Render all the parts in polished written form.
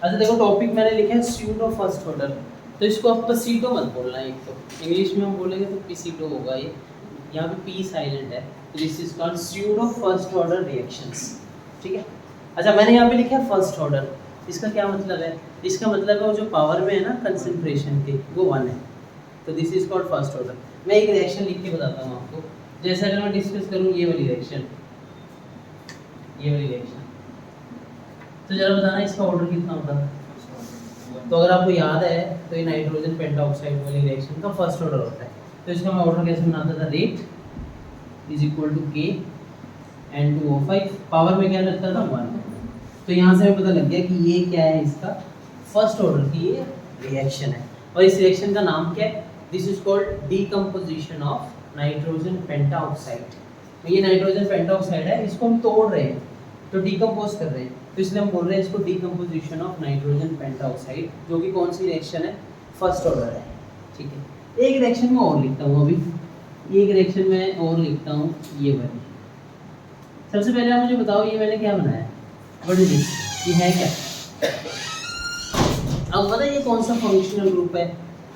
अच्छा देखो टॉपिक मैंने लिखा है स्यूडो फर्स्ट ऑर्डर, तो इसको आप पसीटो मत बोलना, एक तो इंग्लिश में हम बोलेंगे तो पिसीटो होगा ये, यहाँ पे पी साइलेंट है, तो this is called pseudo first order reactions. ठीक है। अच्छा मैंने यहाँ पे लिखा है फर्स्ट ऑर्डर, इसका क्या मतलब है? इसका मतलब है वो जो पावर में है ना कंसंट्रेशन के, वो 1 है, तो this is called first order. मैं एक रिएक्शन लिख के बताता हूँ आपको, जैसे अगर मैं डिस्कस करूँ ये वाली रिएक्शन, ये वाली रिएक्शन, तो जरा बताना इसका ऑर्डर कितना होता है? तो अगर आपको याद है तो ये नाइट्रोजन पेंटाऑक्साइड वाली रिएक्शन का फर्स्ट ऑर्डर होता है, तो इसका मैं ऑर्डर कैसे बनाता था? रेट इज इक्वल टू के N2O5, पावर में क्या लगता था 1, तो यहाँ से हमें पता लग गया कि ये क्या है, इसका फर्स्ट ऑर्डर की ये रिएक्शन है। और इस रिएक्शन का नाम क्या है? This is called decomposition of nitrogen pentoxide. तो ये नाइट्रोजन पेंटाऑक्साइड है, इसको हम तोड़ रहे हैं, तो डीकम्पोज कर रहे हैं, तो इसलिए हम बोल रहे हैं इसको डीकम्पोजिशन ऑफ नाइट्रोजन पेंटाऑक्साइड, जो कि कौन सी रिएक्शन है? फर्स्ट ऑर्डर है। ठीक है। एक रिएक्शन में और लिखता हूँ अभी, एक रिएक्शन में और लिखता हूँ ये वाली। सबसे पहले आप मुझे बताओ ये मैंने क्या बनाया? What is this? ये है क्या? अब पता है ये कौन सा फंक्शनल ग्रुप है?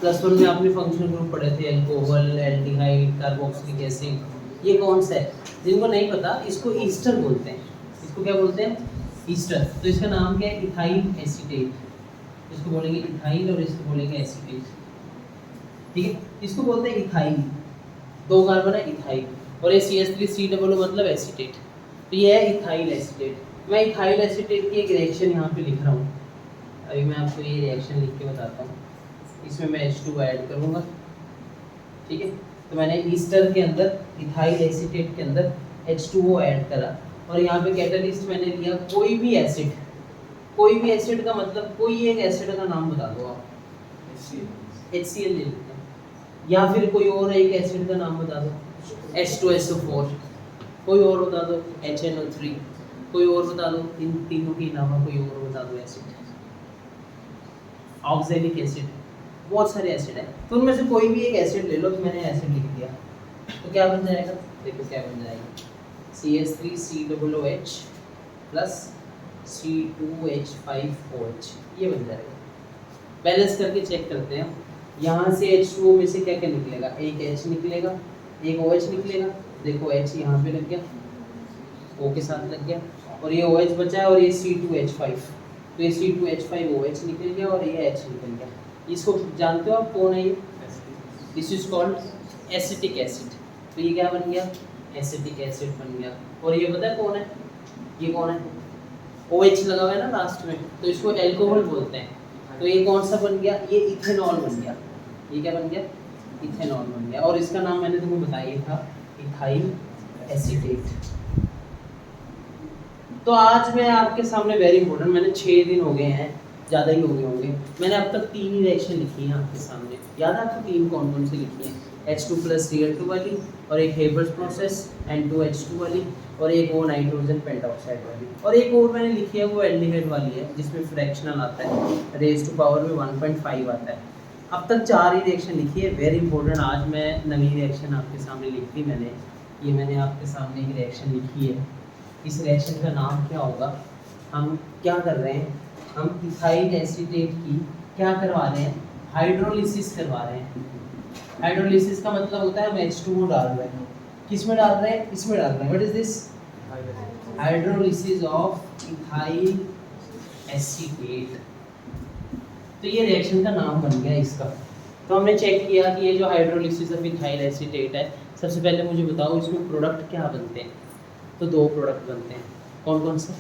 +1 में आपने फंक्शनल ग्रुप पढ़े थे, अल्कोहल, एल्डिहाइड, कार्बोक्सिलिक एसिड। ये कौन सा है? जिनको नहीं पता इसको ईस्टर बोलते हैं। इसको क्या बोलते हैं? ईस्टर। तो इसका नाम क्या है? Ethyl acetate. इसको बोलेंगे इथाइल और इसको बोलेंगे एसीटेट। ठीक है, इसको बोलते हैं इथाइल, 2 कार्बन है इथाइल, और ये CH3COO मतलब एसीटेट, तो ये है इथाइल एसीटेट। मैं इथाइल एसीटेट की एक रिएक्शन यहाँ पे लिख रहा हूँ, अभी मैं आपको ये रिएक्शन लिख के बताता हूँ। इसमें मैं H2 ऐड करूँगा। ठीक है, तो मैंने ईस्टर के अंदर इथाइल एसीटेट के अंदर H2O ऐड करा, और यहाँ पे कैटलिस्ट मैंने लिया कोई भी एसिड। कोई भी एसिड का मतलब कोई एक एसिड का नाम बता दो आप। HCl ले लेते हैं, या फिर कोई और एक एसिड का नाम बता दो, H2SO4, कोई और बता दो, HNO3, कोई और बता दो, इन तीनों के अलावा कोई और बता दो एसिड। ऑक्सैलिक एसिड, बहुत सारे एसिड हैं, तो उनमें से कोई भी एक एसिड ले लो। तो मैंने एसिड लिख दिया, तो क्या बन जाएगा? देखो क्या बन जाएगा, CH3COOH प्लस C2H5OH, ये बन जाएगा। बैलेंस करके चेक करते हैं, यहाँ से H2O में से क्या क्या निकलेगा? एक H निकलेगा, एक OH निकलेगा, देखो H यहाँ पे लग गया, O के साथ लग गया, और ये OH बचा है, और ये C2H5, तो ये C2H5OH निकल गया, और ये H निकल गया। इसको जानते हो आप कौन है ये? This is called acetic acid. तो ये क्या बन गया? एसिटिक एसिड बन गया। और ये पता है कौन है? ये कौन है? OH लगा हुआ है ना लास्ट में, तो इसको एल्कोहल बोलते हैं। तो ये कौन सा बन गया? ये इथेनॉल बन गया। ये क्या बन गया? इथेनॉल बन गया, और इसका नाम मैंने तुम्हें बताया था इथाइल एसीटेट। तो आज मैं आपके सामने वेरी इंपॉर्टेंट, मैंने 6 दिन हो गए हैं, ज़्यादा ही हो गए होंगे, मैंने अब तक 3 ही रिएक्शन लिखी हैं आपके सामने। याद है आपको 3 कौन कौन सी लिखी हैं? H2+Cl2 वाली, और एक हेबर्स प्रोसेस N2H2 वाली, और एक वो नाइट्रोजन पेंटाऑक्साइड वाली, और एक और मैंने लिखी है वो एल्डिहाइड वाली है, जिसमें फ्रैक्शनल आता है, रेज़ टू पावर में 1.5 आता है। अब तक 4 ही रिएक्शन लिखी है, वेरी इंपॉर्टेंट। आज मैं नवी रिएक्शन आपके सामने लिख दी मैंने, ये मैंने आपके सामने एक रिएक्शन लिखी है। इस रिएक्शन का नाम क्या होगा? हम क्या कर रहे हैं? हम इथाइल एसीटेट की क्या करवा रहे हैं? हाइड्रोलिसिस करवा रहे हैं। हाइड्रोलिसिस का मतलब होता है हम H2O डाल रहे हैं। किस में डाल रहे हैं? इसमें डाल रहे हैं। What is this? Hydrolysis of ethyl acetate. तो ये रिएक्शन का नाम बन गया इसका। तो हमने चेक किया कि ये जो हाइड्रोलिसिस ऑफ इथाइल एसीटेट है, सबसे पहले मुझे बताओ इसमें प्रोडक्ट क्या बनते हैं? तो 2 प्रोडक्ट बनते हैं। कौन कौन से?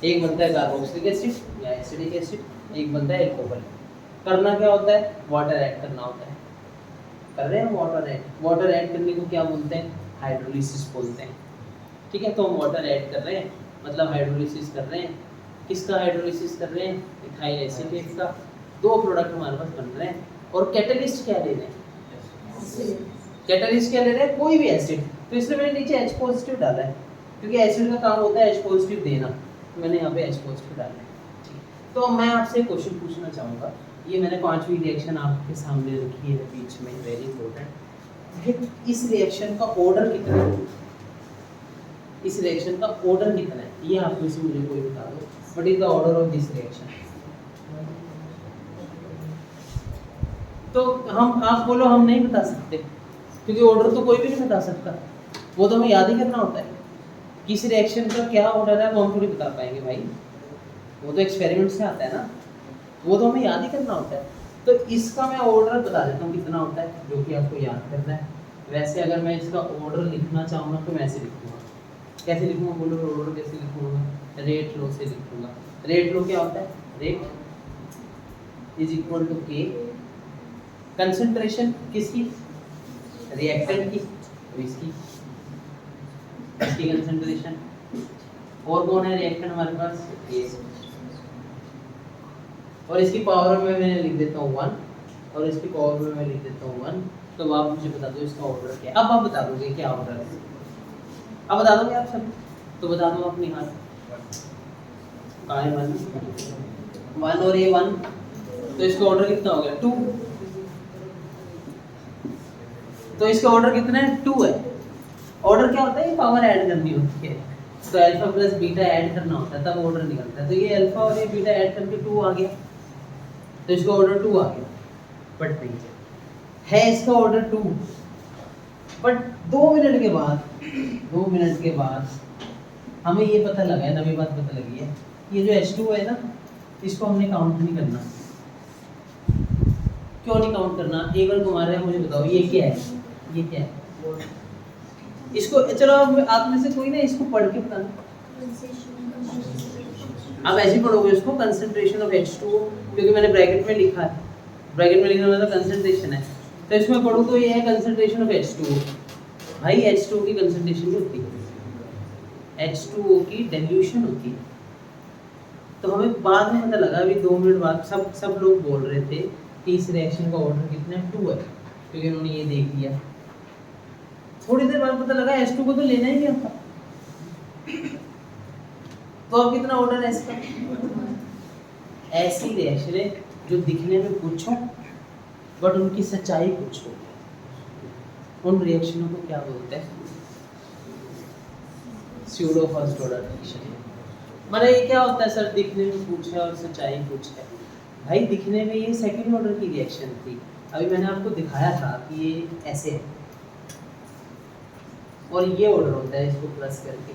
एक बनता है कार्बोक्सिलिक एसिड या एसिडिक एसिड, एक बनता है एल्कोहल। करना क्या होता है? वाटर ऐड करना होता है। कर रहे हैं वाटर ऐड। वाटर ऐड करने को क्या बोलते हैं? हाइड्रोलिसिस बोलते हैं। ठीक है, तो हम वाटर ऐड कर रहे हैं, मतलब हाइड्रोलिसिस कर रहे हैं। किसका हाइड्रोलिसिस कर रहे हैं? इथाइल एसीटेट का। 2 प्रोडक्ट हमारे पास बन रहे हैं, और कैटलिस्ट क्या ले रहे हैं? कैटलिस्ट क्या ले रहे हैं? कोई भी एसिड। तो इसलिए मैंने नीचे H पॉजिटिव डाला है, क्योंकि एसिड का काम होता है H पॉजिटिव देना, तो मैंने यहाँ पे H पॉजिटिव डाला है। ठीक, तो मैं आपसे एक क्वेश्चन पूछना चाहूँगा, ये मैंने 5वीं रिएक्शन आपके सामने रखी है बीच में, वेरी इंपॉर्टेंट। इस रिएक्शन का ऑर्डर कितना है? इस रिएक्शन का ऑर्डर कितना है? ये आप में से मुझे कोई बता दो। What is the order of this reaction? तो हम, आप बोलो हम नहीं बता सकते, क्योंकि ऑर्डर तो कोई भी नहीं बता सकता, वो तो हमें याद ही करना होता है। किसी रिएक्शन का क्या ऑर्डर है वो हम थोड़ी बता पाएंगे भाई, वो तो एक्सपेरिमेंट से आता है ना, वो तो हमें याद ही करना होता है। तो इसका मैं ऑर्डर बता देता हूँ कितना होता है, जो कि आपको याद करना है। वैसे अगर मैं इसका ऑर्डर लिखना चाहूँगा तो मैं ऐसे लिखूँगा, कैसे लिखूँगा बोलो, ऑर्डर कैसे लिखूँगा, रेट लो से लिखूँगा। रेट लो क्या होता है, रेट इज इक्वल टू के, कंसंट्रेशन किसकी, रिएक्टेंट की, तो इसकी कंसंट्रेशन, और कौन है रिएक्टेंट हमारे पास, ये, और इसकी पावर में मैं लिख देता हूँ 1, और इसकी पावर में मैं लिख देता हूँ 1। तो आप मुझे बता दो इसका ऑर्डर क्या है। अब आप बता दोगे क्या ऑर्डर है, अब बता दोगे आप सब, तो बता दो अपनी हाथ, वन और ये 1, तो इसका ऑर्डर कितना हो गया 2, तो इसका ऑर्डर कितना है 2 है। ऑर्डर क्या होता है, ये पावर ऐड करनी होती है, तो अल्फा प्लस बीटा ऐड करना होता है तब ऑर्डर निकलता है। तो ये अल्फा और ये बीटा ऐड करके 2 आ गया, तो इसका ऑर्डर 2 आ गया। बट नहीं है इसका ऑर्डर 2, बट 2 मिनट के बाद हमें ये पता लगा है, नवी बात पता लगी है, ये जो H2 है ना, इसको हमने काउंट नहीं करना। क्यों नहीं काउंट करना, एक बार घुमा रहे हैं, मुझे बताओ ये क्या है, ये क्या है इसको, चलो आप में से कोई ना इसको पढ़ के बताना, आप ऐसे ही पढ़ोगे इसको, कंसंट्रेशन ऑफ H2O, क्योंकि मैंने ब्रैकेट में लिखा है, ब्रैकेट में लिखने मतलब कंसंट्रेशन है, तो इसमें पढ़ूँ तो ये है कंसंट्रेशन ऑफ H2O। भाई H2O की कंसंट्रेशन नहीं होती, H2O की डाइल्यूशन होती है। तो हमें बाद में पता लगा, अभी 2 मिनट बाद सब लोग बोल रहे थे कि इस रिएक्शन का ऑर्डर कितना है 2 है, क्योंकि उन्होंने ये देख लिया। थोड़ी देर बाद पता लगा H2 को तो लेना ही नहीं होता, तो अब कितना ऑर्डर है इसका। ऐसी रिएक्शन है जो दिखने में कुछ हो बट उनकी सच्चाई कुछ हो, उन रिएक्शनों को क्या बोलते हैं, स्यूडो फर्स्ट ऑर्डर रिएक्शन। मतलब ये क्या होता है सर, दिखने में कुछ है और सच्चाई कुछ है। भाई दिखने में ये सेकंड ऑर्डर की रिएक्शन थी, अभी मैंने आपको दिखाया था कि ये ऐसे है और ये ऑर्डर होता है इसको प्लस करके,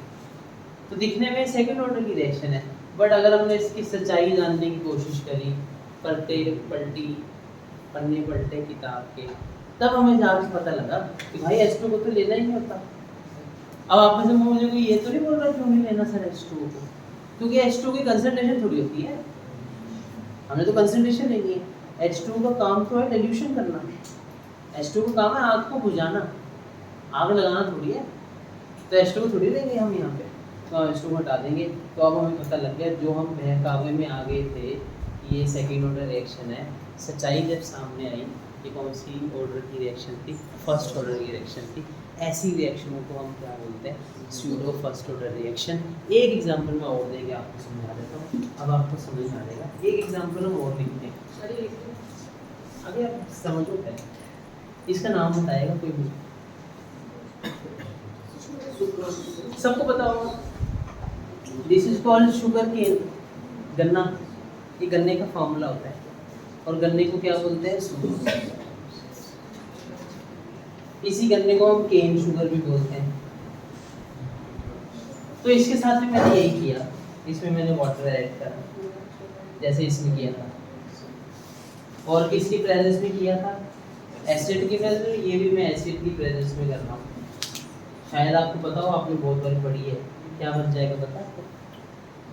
तो दिखने में सेकंड ऑर्डर की रिएक्शन है। बट अगर हमने इसकी सच्चाई जानने की कोशिश करी, पन्ने पलटे किताब के, तब हमें जाके पता लगा कि भाई H2 को तो लेना ही नहीं होता। अब आप में से मुझे कोई ये तो नहीं बोल रहा क्यों नहीं लेना सर H2 को, क्योंकि H2 की कंसंट्रेशन थोड़ी होती है, हमने तो कंसंट्रेशन लेनी है। H2 का काम तो है डाइल्यूशन करना, H2 का काम है आग को बुझाना, आग लगाना थोड़ी है, तो H2 को थोड़ी लेंगे हम यहाँ पे, तो हम H2 को हटा देंगे। तो अब हमें पता लग गया जो हम बहकावे में आ गए थे, ये सेकेंड ऑर्डर रिएक्शन है। सच्चाई जब सामने आई कि कौन सी ऑर्डर की रिएक्शन थी, फर्स्ट ऑर्डर की रिएक्शन थी। ऐसी रिएक्शनों को हम क्या बोलते हैं, स्यूडो फर्स्ट ऑर्डर रिएक्शन। एक एग्जांपल मैं और देके आपको समझा देता हूँ, अब आपको समझ आ जाएगा। एक एग्जांपल हम और लिखते हैं, अभी आप समझो पहले, इसका नाम बताएगा कोई भी, सबको पता होगा, this is called sugar cane, गन्ना। ये गन्ने का फॉर्मूला होता है, और गन्ने को क्या बोलते हैं, शुगर। इसी गन्ने को हम केन शुगर भी बोलते हैं। तो इसके साथ में मैंने यही किया, इसमें मैंने वाटर ऐड करा जैसे इसमें किया था, और किसकी प्रेजेंस में किया था, एसिड की प्रेजेंस में। ये भी मैं एसिड की प्रेजेंस में कर रहा हूँ। शायद आपको पता हो, आपने बहुत बार पढ़ी है। क्या बन जाएगा पता है,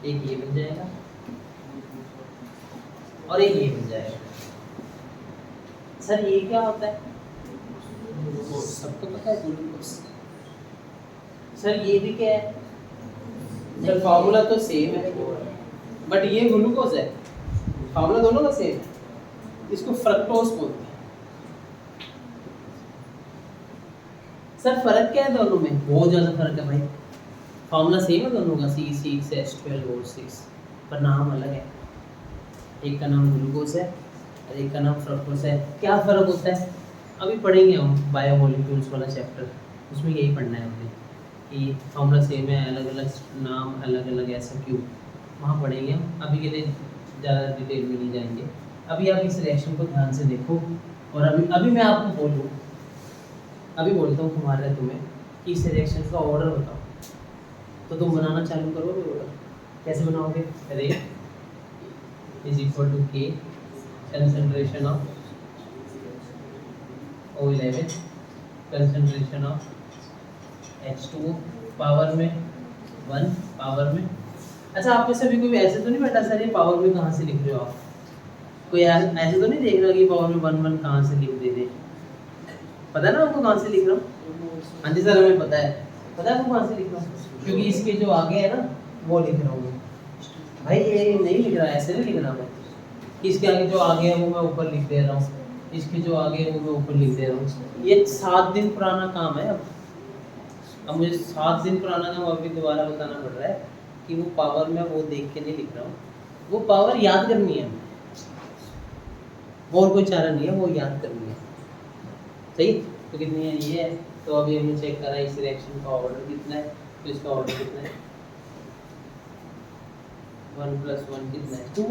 एक ये बन जाएगा और एक ये बन जाएगा। सर ये क्या होता है, सबको पता है, ग्लूकोज। सर ये भी क्या है, सर फार्मूला तो सेम है, बट ये ग्लूकोज है, फार्मूला दोनों का सेम है। इसको फ्रक्टोज बोलते हैं। सर फर्क क्या है दोनों में, बहुत ज़्यादा फर्क है भाई। फार्मूला सेम है दोनों का, C6H12O6, पर नाम अलग है। एक का नाम ग्लूकोज है और एक का नाम फ्रक्टोज है। क्या फ़र्क होता है अभी पढ़ेंगे हम, बायोमोलिक्यूल्स वाला चैप्टर, उसमें यही पढ़ना है हमने कि फार्मूला सेम है, अलग अलग नाम, अलग अलग ऐसा क्यों, वहाँ पढ़ेंगे हम। अभी के लिए ज़्यादा डिटेल में नहीं जाएंगे। अभी आप इस रिएक्शन को ध्यान से देखो और अभी अभी मैं आपको बोलूँ, अभी बोलता हूँ तुम्हारे तुम्हें कि इस रिएक्शन का ऑर्डर बताओ, तो तुम बनाना चालू करोगे ऑर्डर। कैसे बनाओगे? रेट इज इक्वल टू के concentration of O11 concentration of H2O power में 1 पावर में। अच्छा, आप में से भी कोई ऐसे तो नहीं बैठा सर ये पावर में कहाँ से लिख रहे हो आप? कोई ऐसे तो नहीं देख रहा कि पावर में 1 कहाँ से लिख दे रहे? पता है ना आपको कहाँ से लिख रहा हूँ? हाँ जी सर, हमें पता है आपको कहाँ से लिख रहा हूँ, क्योंकि इसके जो आगे है ना वो लिख रहा हूँ भाई। ये नहीं लिख रहा, ऐसे नहीं लिख रहा मैं। इसके आगे जो आगे है वो मैं ऊपर लिख दे रहा हूँ, इसके जो आगे है वो मैं ऊपर लिख दे रहा हूँ। ये 7 दिन पुराना काम है। अब मुझे 7 दिन पुराना काम अभी दोबारा बताना पड़ रहा है कि वो पावर में वो देख के नहीं लिख रहा हूँ, वो पावर याद करनी है, और कोई चारा नहीं है, वो याद करनी है। सही? तो कितनी है? ये है। तो अभी हमने चेक करा इस रिएक्शन का ऑर्डर कितना है, तो इसका ऑर्डर कितना है 1 + 1 कितना है 2,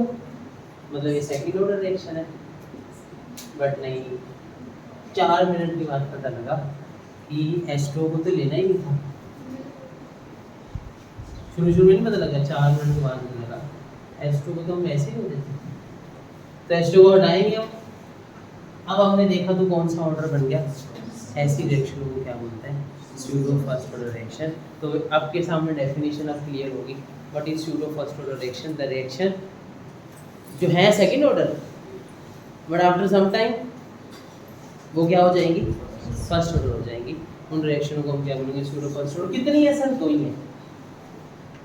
मतलब ये सेकंड ऑर्डर रिएक्शन है। बट नहीं, 4 मिनट के बाद पता लगा कि H2O को तो लेना ही नहीं था। शुरू में नहीं पता लगा, 4 मिनट के बाद पता लगा H2O को तो हम ऐसे ही हो देते। तो H2O को हटाएंगे हम। अब हमने देखा तो कौन सा ऑर्डर बन गया? ऐसी रिएक्शन को क्या बोलते हैं? Pseudo first order reaction. तो आपके सामने डेफिनेशन अब क्लियर होगी। What is pseudo first order reaction? The reaction जो है second order, but after some time वो क्या हो जाएंगी? फर्स्ट ऑर्डर हो जाएंगी। उन रिएक्शनों को हम क्या बोलेंगे? Pseudo first order. कितनी है सर? 2 ही है।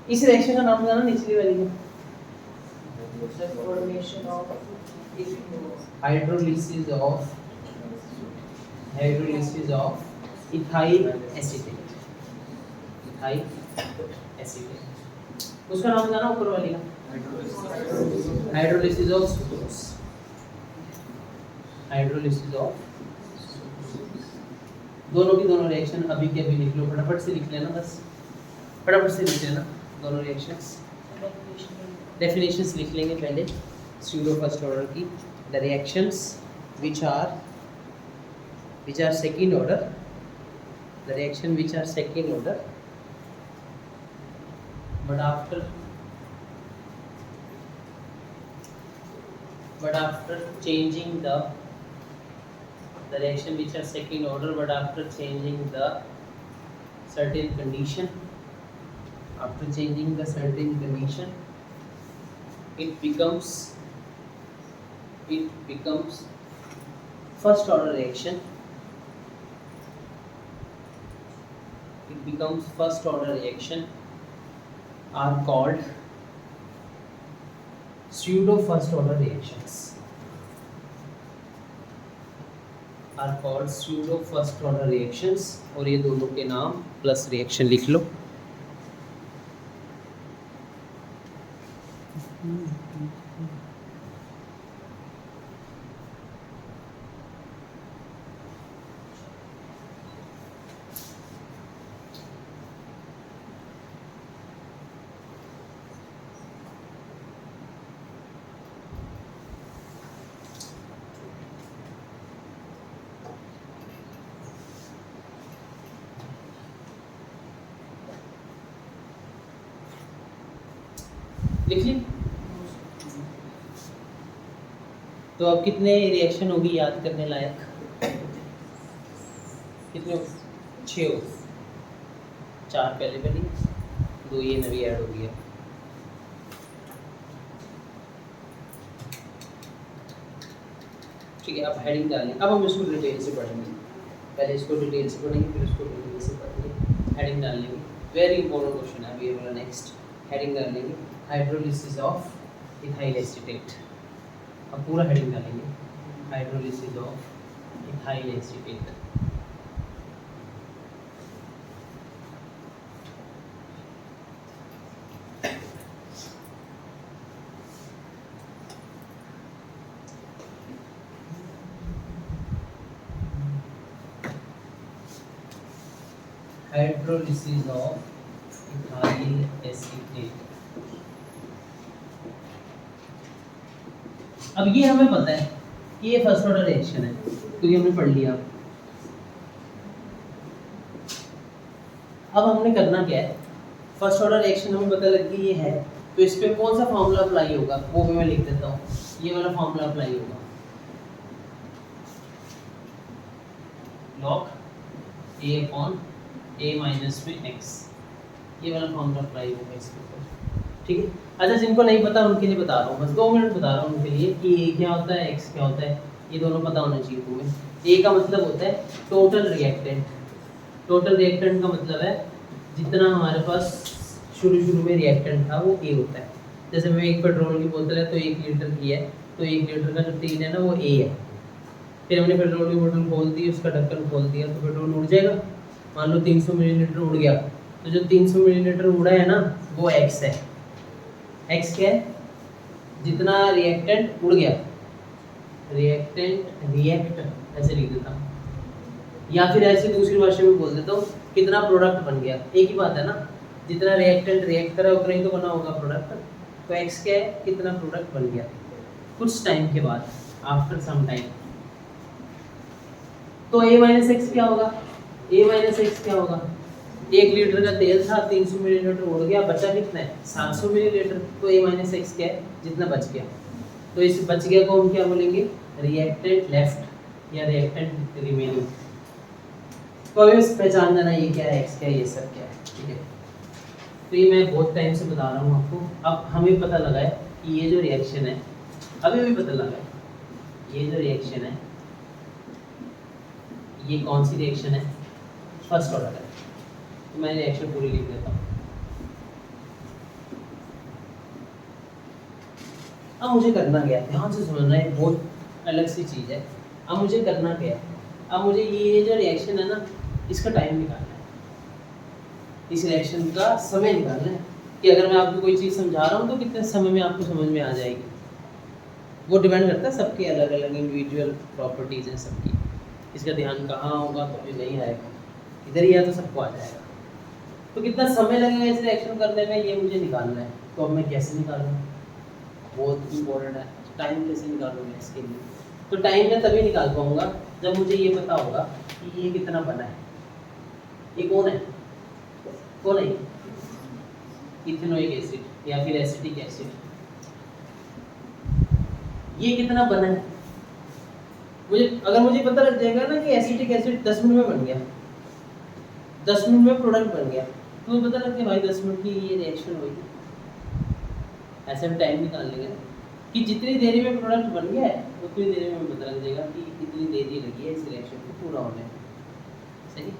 इस रिएक्शन का नाम जाना निचली वाली है, formation of hydrolysis of ethyl acetate. Ethyl acetate उसका नाम जाना ऊपर वाली का, hydrolysis of sucrose. Hydrolysis of दोनों की दोनों रिएक्शन अभी के अभी लिख लो, फटाफट से लिख लेना, बस फटाफट से लिख लेना दोनों रिएक्शंस। डेफिनेशंस लिख लेंगे पहले स्यूडो फर्स्ट ऑर्डर की। The reactions which are second order, the reaction which are second order but after changing the reaction which are second order but after changing the certain condition, it becomes first order reaction. It becomes first order reaction are called pseudo first order reactions. Are called pseudo first order reactions। और ये दोनों के नाम plus reaction लिख लो। लिख ली? तो अब कितने रिएक्शन होगी याद करने लायक? कितने? 6 हो। 4 पहले बनी, 2 ये नवी ऐड हो गया। ठीक है, अब हेडिंग डालें। अब हम इसको डिटेल से पढ़ेंगे, पहले इसको डिटेल से पढ़ेंगे फिर इसको डिटेल से पढ़ेंगे। हेडिंग डाल लेंगे, वेरी इंपॉर्टेंट क्वेश्चन है अभी ये वाला। नेक्स्ट हेडिंग डाल लेंगे हाइड्रोलिसिस ऑफ इथाइल एसीटेट। अब पूरा हेडिंग डालेंगे hydrolysis of ethyl acetate. Hydrolysis of ethyl acetate. अब ये हमें पता है कि ये फर्स्ट ऑर्डर रिएक्शन है, क्योंकि हमने पढ़ लिया। अब हमने करना क्या है, फर्स्ट ऑर्डर रिएक्शन हमें पता लग गई ये है, तो इस पे कौन सा फार्मूला अप्लाई होगा वो भी मैं लिख देता हूँ। ये वाला फार्मूला अप्लाई होगा, log a upon a minus में x, ये वाला फार्मूला अप्लाई होगा इसके ऊपर, ठीक है। अच्छा, जिनको नहीं पता उनके लिए बता रहा हूँ, बस 2 मिनट बता रहा हूँ उनके लिए कि a क्या होता है, x क्या होता है, ये दोनों पता होना चाहिए तुम्हें। a का मतलब होता है टोटल रिएक्टेंट। टोटल रिएक्टेंट का मतलब है जितना हमारे पास शुरू में रिएक्टेंट था वो a होता है। जैसे मैं एक पेट्रोल की बोतल है तो 1 लीटर की है, तो 1 लीटर का जो तेल है ना वो a है। फिर हमने पेट्रोल की बोतल खोल दी, उसका ढक्कन खोल दिया, तो पेट्रोल उड़ जाएगा। मान लो 300 मिलीलीटर उड़ गया, तो जो 300 मिलीलीटर उड़ा है ना वो x है। x क्या है, जितना रिएक्टेंट उड़ गया, रिएक्ट ऐसे लिख देता हूँ, या फिर ऐसे दूसरी भाषा में बोल देता हूँ कितना प्रोडक्ट बन गया। एक ही बात है ना, जितना रिएक्टेंट रिएक्ट करा उतना ही तो बना होगा प्रोडक्ट। तो x क्या है, कितना प्रोडक्ट बन गया कुछ टाइम के बाद, आफ्टर सम टाइम। तो a माइनस एक्स क्या होगा, a माइनस एक्स क्या होगा, 1 लीटर का तेल था, 300 मिलीलीटर उड़ गया, बचा कितना है 700 मिलीलीटर। तो a माइनस एक्स क्या है, जितना बच गया। तो इस बच गया को हम क्या बोलेंगे, रिएक्टेंट लेफ्ट या रिएक्टेंट रिमेनिंग। तो अभी बस पहचान जाना ये क्या है, x क्या है, ये सब क्या है, ठीक है। तो ये मैं बहुत टाइम से बता रहा हूँ आपको। अब हमें पता लगा है कि ये जो रिएक्शन है, अभी भी पता लगा है ये जो रिएक्शन है ये कौन सी रिएक्शन है, फर्स्ट ऑर्डर है। तो मैं रिएक्शन पूरी लिख देता हूँ। अब मुझे करना क्या है, ध्यान से समझना है, बहुत अलग सी चीज़ है। अब मुझे करना क्या है, अब मुझे ये जो रिएक्शन है ना इसका टाइम निकालना है, इस रिएक्शन का समय निकालना है कि अगर मैं आपको कोई चीज़ समझा रहा हूँ तो कितने समय में आपको समझ में आ जाएगी। वो डिपेंड करता है, सबके अलग अलग इंडिविजुअल प्रॉपर्टीज़ हैं सबकी। इसका ध्यान कहाँ होगा तो भी नहीं आएगा, इधर ही है तो सबको आ जाएगा। तो कितना समय लगेगा इस रिएक्शन करने में ये मुझे निकालना है। तो अब मैं कैसे निकालूँ, बहुत इंपॉर्टेंट है, टाइम कैसे निकालूँगा इसके लिए। तो टाइम मैं तभी निकाल पाऊँगा जब मुझे ये पता होगा कि ये कितना बना है। ये कौन है, कौन है, इथेनोइक एसिड या फिर एसिटिक एसिड। ये कितना बना है मुझे, अगर मुझे पता लग जाएगा ना कि एसिटिक एसिड 10 मिनट में बन गया, 10 मिनट में प्रोडक्ट बन गया, तो मुझे पता लग गया भाई 10 मिनट की ये रिएक्शन होगी। ऐसे हम टाइम निकाल लेंगे कि जितनी देरी में प्रोडक्ट बन गया है उतनी देरी में हमें पता लग जाएगा कि कितनी देरी लगी है इस रिएक्शन को पूरा होने में। सही।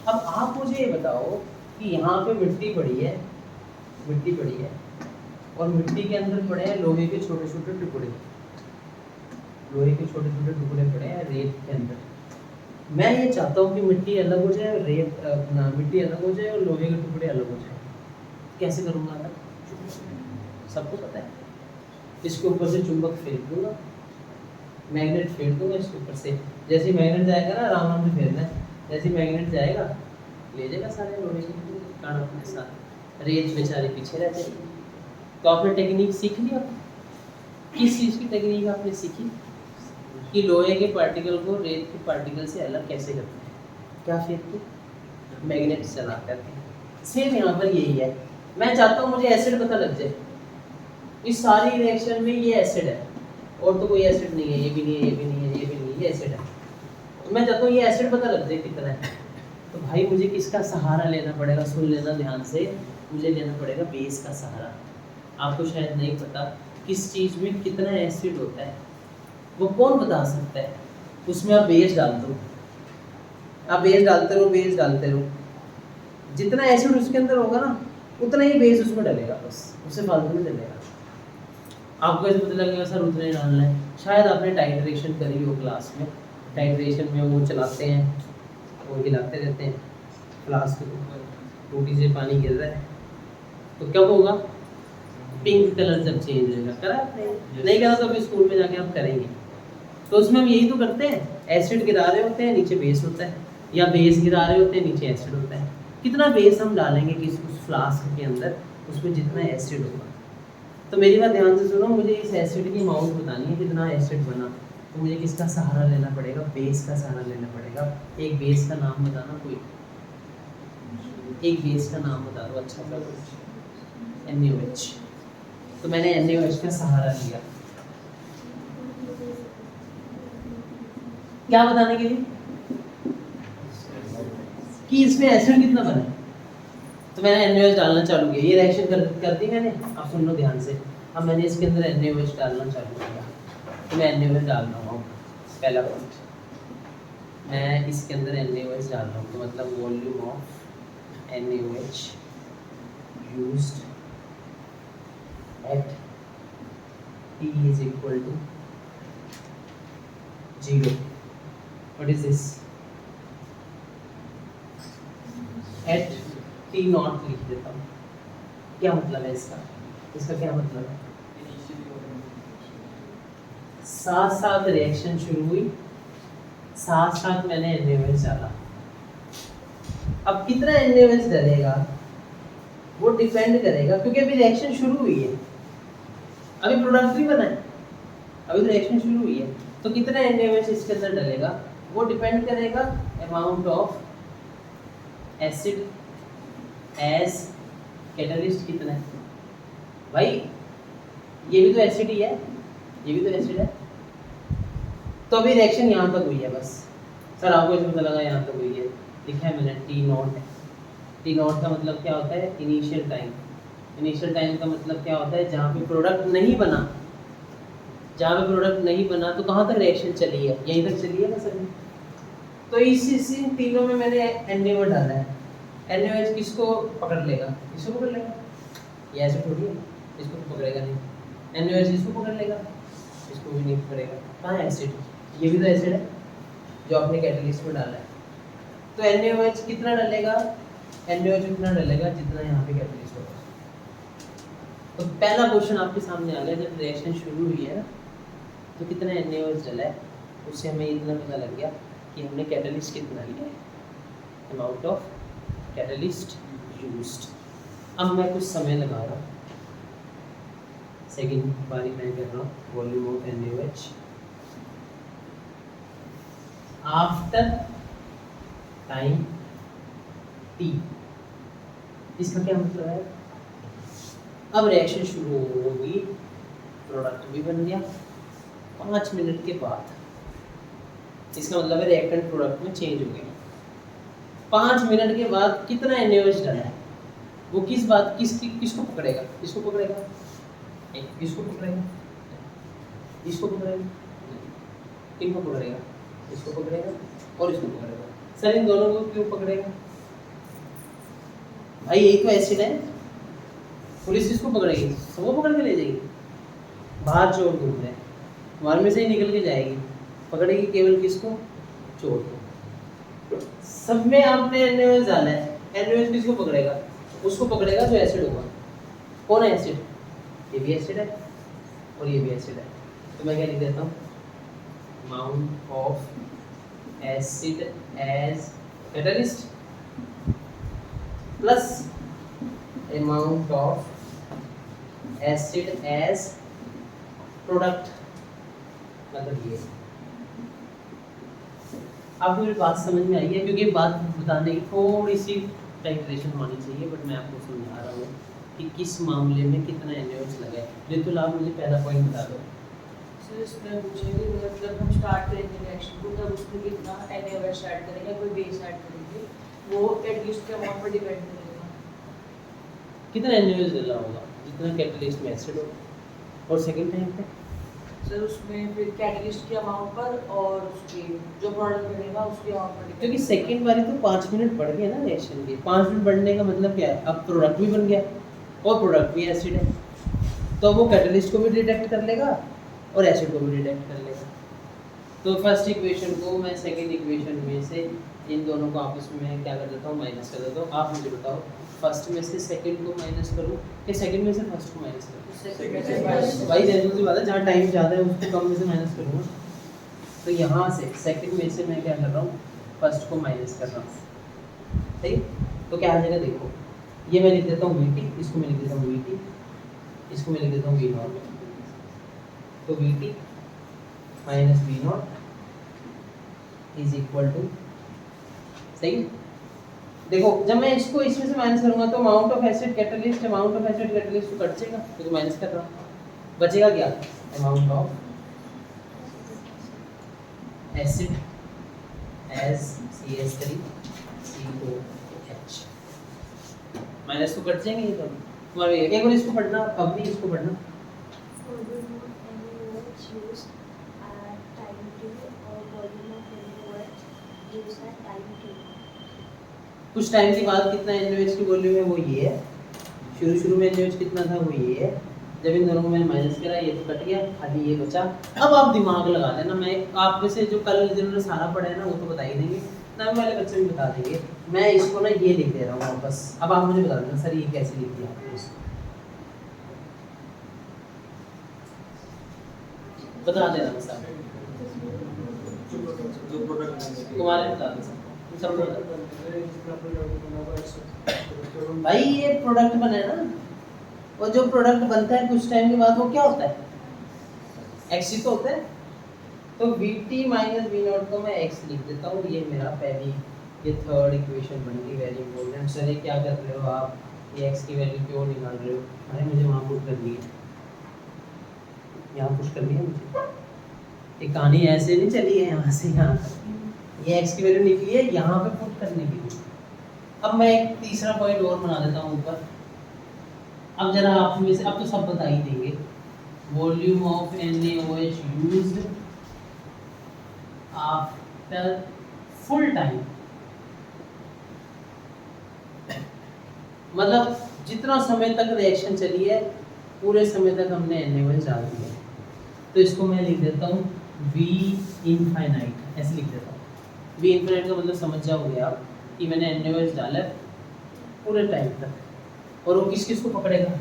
अब आप मुझे ये बताओ कि यहाँ पे मिट्टी पड़ी है, मिट्टी पड़ी है और मिट्टी के अंदर पड़े हैं लोहे के छोटे छोटे टुकड़े, लोहे के छोटे छोटे टुकड़े पड़े हैं रेत के अंदर। मैं ये चाहता हूँ कि मिट्टी अलग हो जाए, रेत अपना मिट्टी अलग हो जाए और लोहे के टुकड़े अलग हो जाए। कैसे करूँगा मैं, सबको पता है, इसके ऊपर से चुंबक फेंक दूंगा, मैग्नेट फेंक दूंगा इसके ऊपर से। जैसे मैग्नेट जाएगा ना, आराम आराम से फेरना है, जैसे मैग्नेट जाएगा ले जाएगा सारे लोहे के कण अपने साथ, रेत बेचारे पीछे रह जाएगी। तो आपने टेक्निक सीख लिया। किस चीज़ की टेक्निक आपने सीखी कि लोहे के पार्टिकल को रेत के पार्टिकल से अलग कैसे करते हैं, क्या फेंक के, मैग्नेट चला करके। सेम यहाँ पर यही है। मैं चाहता हूँ मुझे एसिड पता लग जाए, इस सारी रिएक्शन में ये एसिड है और तो कोई एसिड नहीं है, ये भी नहीं है, ये भी नहीं है, ये भी नहीं है, ये एसिड है। तो मैं चाहता हूँ ये एसिड पता लग जाए कितना है। तो भाई मुझे किसका सहारा लेना पड़ेगा, सुन लेना ध्यान से, मुझे लेना पड़ेगा बेस का सहारा। आपको शायद नहीं पता किस चीज़ में कितना एसिड होता है, वो कौन बता सकता है। उसमें आप बेस डाल दो, आप बेस डालते रहो, बेस डालते रहो, जितना एसिड उसके अंदर होगा ना उतना ही बेस उसमें डलेगा, बस उससे फालतू में डलेगा। आपको ऐसे पता लगेगा सर उतना ही डालना है। शायद आपने टाइट्रेशन करी हो क्लास में, टाइट्रेशन में वो चलाते हैं और हिलाते रहते हैं, फ्लास्क के ऊपर टूटी से पानी गिर रहा है तो क्या होगा, पिंक कलर जब चेंज होगा। करा आपने, नहीं करा तो अभी स्कूल में जाके आप करेंगे। तो उसमें हम यही तो करते हैं, एसिड गिरा रहे होते हैं, नीचे बेस होता है, या बेस गिरा रहे होते हैं, नीचे एसिड होता है। कितना बेस हम डालेंगे किस उस फ्लास्क के अंदर, उसमें जितना एसिड होगा। तो मेरी बात ध्यान से सुनो, मुझे इस एसिड की अमाउंट बतानी है, कितना एसिड बना। तो मुझे किसका सहारा लेना पड़ेगा? बेस का सहारा लेना पड़ेगा। एक बेस का नाम बताना कोई, एक बेस का नाम बता दो अच्छा सा कुछ। NaOH। तो मैंने NaOH का सहारा लिया, क्या बताने के लिए कि इसमें एसिड कितना बना है। तो मैंने NaOH डालना चालू किया, ये रिएक्शन कर दी मैंने। अब सुन लो ध्यान से, अब मैंने इसके अंदर NaOH डालना चालू किया, तो मैं NaOH डाल रहा हूँ। पहला पॉइंट, मैं इसके अंदर NaOH डाल रहा हूँ, तो मतलब volume of NaOH used at T is equal to 0. What is this? At T naught लिख देता हूँ। क्या मतलब है इसका? इसका क्या मतलब है? साथ साथ रिएक्शन शुरू हुई, साथ साथ मैंने NaOH डाला। अब कितना NaOH डलेगा वो डिपेंड करेगा, क्योंकि अभी रिएक्शन शुरू हुई है, अभी प्रोडक्ट भी बना है, अभी तो रिएक्शन शुरू हुई है। तो कितना NaOH इसके अंदर डलेगा वो डिपेंड करेगा amount of acid as catalyst कितना है। भाई ये भी तो एसिड ही है, ये भी तो एसिड है। तो अभी रिएक्शन यहाँ तक हुई है बस। सर आपको इसमें पता लगा यहाँ तक हुई है, लिखा है मैंने T नॉट है। T नॉट का मतलब क्या होता है? Initial time. इनिशियल टाइम का मतलब क्या होता है? जहाँ पे प्रोडक्ट नहीं बना, जहाँ पे प्रोडक्ट नहीं बना तो कहाँ तक रिएक्शन चली है? यहीं तक चली है ना सर। तो इस तीनों में मैंने NaOH डाला है। NaOH किसको पकड़ लेगा? इसको पकड़ लेगा, ये ऐसे थोड़ी है, इसको तो पकड़ेगा नहीं। NaOH इसको पकड़ लेगा, इसको भी नहीं पकड़ेगा। कहाँ है एसिड? ये भी तो एसिड है जो आपने कैटलिस्ट में डाला है। तो NaOH कितना डलेगा? NaOH उतना डलेगा जितना यहाँ पे कैटलिस्ट होगा। तो पहला क्वेश्चन आपके सामने आ गया, जब रिएक्शन शुरू हुई है ना तो कितना NaOH डला है, उससे हमें इतना पता लग गया कि हमने कैटलिस्ट कितना लिया है, अमाउंट ऑफ कैटलिस्ट यूज्ड। अब मैं कुछ समय लगा रहा हूँ, सेकेंड बारी मैं कर रहा हूँ, volume of NaOH after time T। इसका क्या मतलब है? अब रिएक्शन शुरू होगी, प्रोडक्ट भी बन गया 5 मिनट के बाद। इसका मतलब है रिएक्टेंट प्रोडक्ट में चेंज हो गया। 5 मिनट के बाद कितना NaOH डाला है वो किस बात किसको पकड़ेगा? इसको पकड़ेगा, इसको पकड़ेगा, इसको पकड़ेगा, इनको पकड़ेगा, इसको पकड़ेगा और इसको पकड़ेगा। सर इन दोनों को क्यों पकड़ेगा? भाई यही तो एसिड है, पुलिस इसको पकड़ेगी, सबको पकड़ के ले जाएगी। बाहर चोर घूम रहे हैं, हमारे में से ही निकल के जाएगी, पकड़ेगी केवल किसको? चोर को। सब में आपने NaOH डाला है, NaOH किसको पकड़ेगा? उसको पकड़ेगा जो एसिड होगा। कौन है एसिड? ये भी एसिड है और ये भी एसिड है। तो मैं क्या लिख देता हूँ? Amount of acid as catalyst plus amount of acid as product, मतलब ये। आपको मेरी बात समझ में आई है? क्योंकि बात बताने की थोड़ी सी टाइट्रेशन होनी चाहिए, बट मैं आपको समझा रहा हूँ कि किस मामले में कितना NaOH लगा है। रितुल आप मुझे पहला पॉइंट बता दो। सर इसमें पूछेंगे मतलब हम स्टार्ट करेंगे रिएक्शन को, तब उसमें कितना NaOH ऐड करेंगे, कोई बेस ऐड करेंगे, वो एटलीस्ट के अमाउंट पर डिपेंड करेगा। कितना NaOH डालना होगा? जितना कैटलिस्ट में एसिड हो। और सेकंड टाइम पे सर उसमें फिर कैटलिस्ट के अमाउंट पर और उसके जो प्रोडक्ट बनेगा उसके अमाउंट पर डिपेंड। क्योंकि सेकंड बारी तो 5 मिनट बढ़ गए ना रिएक्शन के। 5 मिनट बढ़ने का मतलब क्या है? अब प्रोडक्ट भी बन गया और प्रोडक्ट भी एसिड है, तो वो कैटलिस्ट को भी डिटेक्ट कर लेगा और एसिड को भी डिटेक्ट कर लेगा। तो फर्स्ट इक्वेशन को मैं सेकंड इक्वेशन में से इन दोनों को आपस में क्या कर देता हूँ? माइनस कर देता हूँ। आप मुझे बताओ, फर्स्ट में से सेकंड को माइनस करूँ कि सेकंड में से फर्स्ट को माइनस करूँ? भाई जैसे सी बात है, जहाँ टाइम ज़्यादा है उसको कम में से माइनस करूँगा। तो यहाँ से सेकंड में से मैं क्या कर रहा हूँ? फर्स्ट को माइनस कर रहा हूँ। सही? तो क्या आ जाएगा देखो, ये मैं लिख देता हूँ VT, इसको मैं लिख देता हूँ VT, इसको मैं लिख देता हूँ V नॉट। तो VT minus B naught is equal to, सही। देखो जब मैं इसको इसमें से माइनस करूंगा तो अमाउंट ऑफ एसिड कैटलिस्ट तो कट जाएगा, तो माइनस कर रहा हूँ, बचेगा क्या, amount of acid as CH3COH, minus तो कट जाएंगे ये दोनों। तुम्हारे एक बार इसको पढ़ना, अब भी इसको पढ़ना। Volume of NaOH used at time t or volume of NaOH used at time t. कुछ टाइम के बाद कितना NaOH की वॉल्यूम है वो ये है, शुरू में NaOH कितना था वो ये है, जब इन दोनों को मैंने माइनस करा ये तो कट गया, खाली ये बचा। अब आप दिमाग लगा लेना, मैं आप में से जो कल जिन्होंने सारा पढ़ा है ना वो तो बता ही देंगे, नए वाले बच्चे भी बता देंगे। मैं इसको ना ये लिख दे रहा हूँ वापस, अब आप मुझे बता देना सर ये कैसे लिख दिया आपने इसको, बता देना सर, तुम्हारे बता दो सर, सब बता दो। भाई ये प्रोडक्ट बना है ना, और जो प्रोडक्ट बनता है कुछ टाइम के बाद वो क्या होता है, एक्स ही तो होता है। तो Vt माइनस वी नॉट को मैं x लिख देता हूँ, ये मेरा पहली, ये थर्ड इक्वेशन बन गई, वेरी इंपॉर्टेंट। सर ये क्या कर रहे हो आप, ये x की वैल्यू क्यों निकाल रहे हो, अरे मुझे वहाँ पुट करनी है, यहाँ पुश करनी है मुझे, ये कहानी ऐसे नहीं चली है यहाँ से यहाँ तक, ये x की वैल्यू निकली है यहाँ पे पुट करने के लिए। अब मैं एक तीसरा पॉइंट और बना देता हूँ ऊपर। अब जरा आप में से, अब तो सब बता ही देंगे, volume of NaOH used after full time, मतलब जितना समय तक रिएक्शन चली है पूरे समय तक हमने NaOH डाल दिया है। तो इसको मैं लिख देता हूँ V इनफाइनाइट, ऐसे लिख देता हूँ। V इनफाइनाइट का मतलब समझ जाओगे आप कि मैंने NaOH डाला है पूरे टाइम तक, और वो किस किस को पकड़ेगा,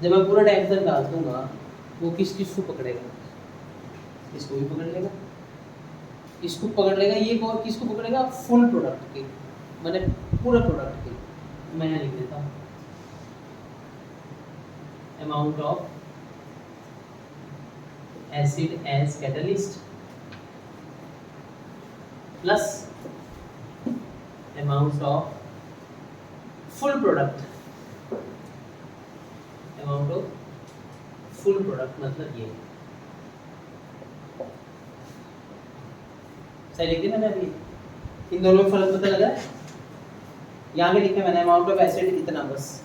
जब मैं पूरा टाइम तक डाल दूंगा वो किस किस को पकड़ेगा, इसको भी पकड़ लेगा, इसको पकड़ लेगा, ये किसको पकड़ेगा, फुल प्रोडक्ट के, मैंने पूरे प्रोडक्ट के। मैं यहाँ लिख देता हूँ amount of acid as catalyst plus amount of full product, amount of full product मतलब ये, सही लिख दिया मैंने अभी। इन दोनों में फर्क पता लगा है, यहाँ पे लिखा मैंने अमाउंट ऑफ एसिड इतना बस,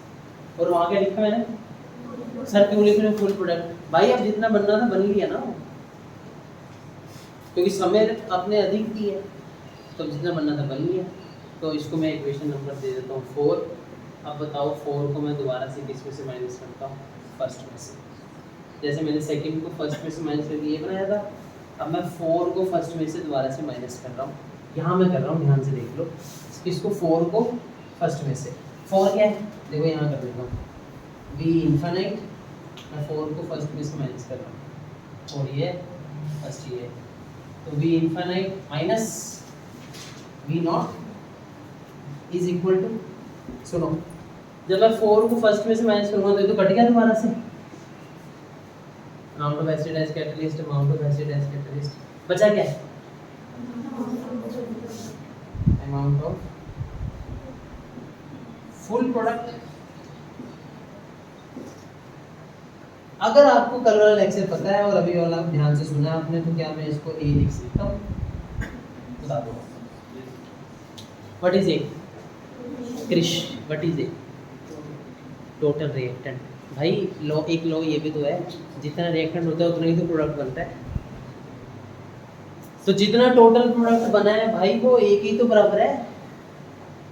और वहाँ क्या लिखा मैंने, सर क्यों लिख रहे हो फुल प्रोडक्ट, भाई अब जितना बनना था बन लिया ना, क्योंकि समय आपने अधिक दी है तो जितना बनना था बन लिया। तो इसको मैं इक्वेशन नंबर दे देता हूँ 4। अब बताओ 4 को मैं दोबारा से किस में से माइनस करता हूँ, फर्स्ट में से, जैसे मैंने सेकंड को फर्स्ट में से माइनस करके ये बनाया था, अब मैं 4 को फर्स्ट में से दोबारा से माइनस कर रहा हूँ, यहाँ मैं कर रहा हूँ, ध्यान से देख लो, इसको 4 को फर्स्ट में से, 4 क्या है देखो यहाँ कर देता हूँ, V इनफाइनाइट, मैं 4 को फर्स्ट में से माइनस कर रहा हूँ, और ये फर्स्ट ये, तो V infinite minus V naught is equal to, सुनो जब मैं 4 को फर्स्ट में से माइनस करूँगा तो ये तो कट गया दोबारा से, amount of acid as catalyst, amount of acid as catalyst, बचा क्या है, अमाउंट ऑफ फुल प्रोडक्ट। अगर आपको कल वाला लेक्चर पता है और अभी वाला ध्यान से सुना आपने तो क्या मैं इसको ए लिख सकता हूँ, बता दो व्हाट इज ए क्रिश, what is a total reactant. भाई लॉ, एक लॉ ये भी तो है, जितना रिएक्टेंट होता है उतना ही तो प्रोडक्ट बनता है, तो जितना टोटल प्रोडक्ट बना है भाई वो एक ही तो बराबर है,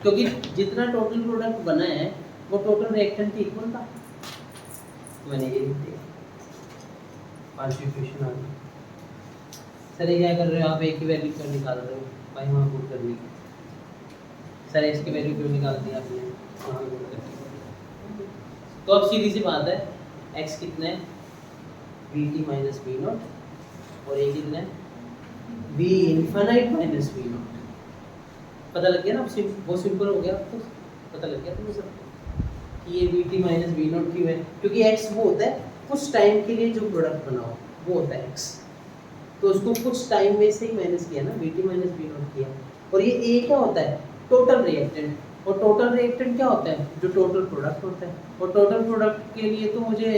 क्योंकि जितना टोटल प्रोडक्ट बना है वो टोटल रिएक्टेंट के इक्वल था। मैंने ये लिख दिया, पांचवी इक्वेशन आ गई। सर ये क्या कर रहे हो आप, एक ही वैल्यू क्यों निकाल रहे हो, भाई वहाँ पुट करनी है, सर इसकी वैल्यू क्यों निकाल दी आपने, वहाँ पुट करनी। तो अब सीधी सी बात है, x कितना है Vt माइनस वी नॉट, और a कितना है V infinite minus V naught. पता लग गया ना, बहुत सिंपल हो गया आपको, पता लग गया तुम्हें सबको कि ये Vt माइनस वी नॉट क्यों है, क्योंकि x वो होता है कुछ टाइम के लिए जो प्रोडक्ट बना हो वो होता है x। तो उसको कुछ टाइम में से ही माइनस किया ना, Vt माइनस V नॉट किया। और ये A क्या होता है? Total reactant. और टोटल रिएक्टेंट क्या होता है? जो टोटल प्रोडक्ट होता है। और टोटल प्रोडक्ट के लिए तो मुझे